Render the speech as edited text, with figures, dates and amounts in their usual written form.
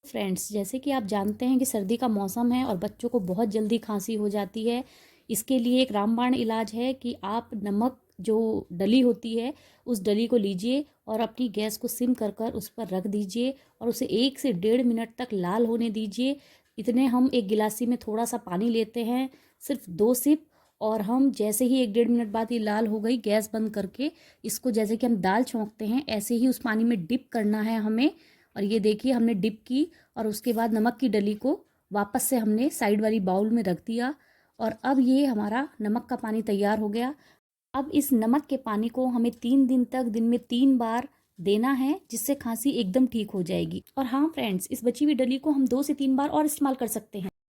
Friends, जैसे कि आप जानते हैं कि सर्दी का मौसम है और बच्चों को बहुत जल्दी खांसी हो जाती है। इसके लिए एक रामबाण इलाज है कि आप नमक जो डली होती है उस डली को लीजिए और अपनी गैस को सिम कर कर उस पर रख दीजिए और उसे 1 से 1.5 मिनट तक लाल होने दीजिए। इतने हम एक गिलासी में थोड़ा सा पानी लेते हैं, सिर्फ 2 सिप, और हम जैसे ही 1-1.5 मिनट बाद ये लाल हो गई, गैस बंद करके इसको जैसे कि हम दाल छौंकते हैं ऐसे ही उस पानी में डिप करना है हमें। और ये देखिए हमने डिप की और उसके बाद नमक की डली को वापस से हमने साइड वाली बाउल में रख दिया और अब ये हमारा नमक का पानी तैयार हो गया। अब इस नमक के पानी को हमें 3 दिन तक दिन में 3 बार देना है, जिससे खांसी एकदम ठीक हो जाएगी। और हाँ फ्रेंड्स, इस बची हुई डली को हम 2 से 3 बार और इस्तेमाल कर सकते हैं।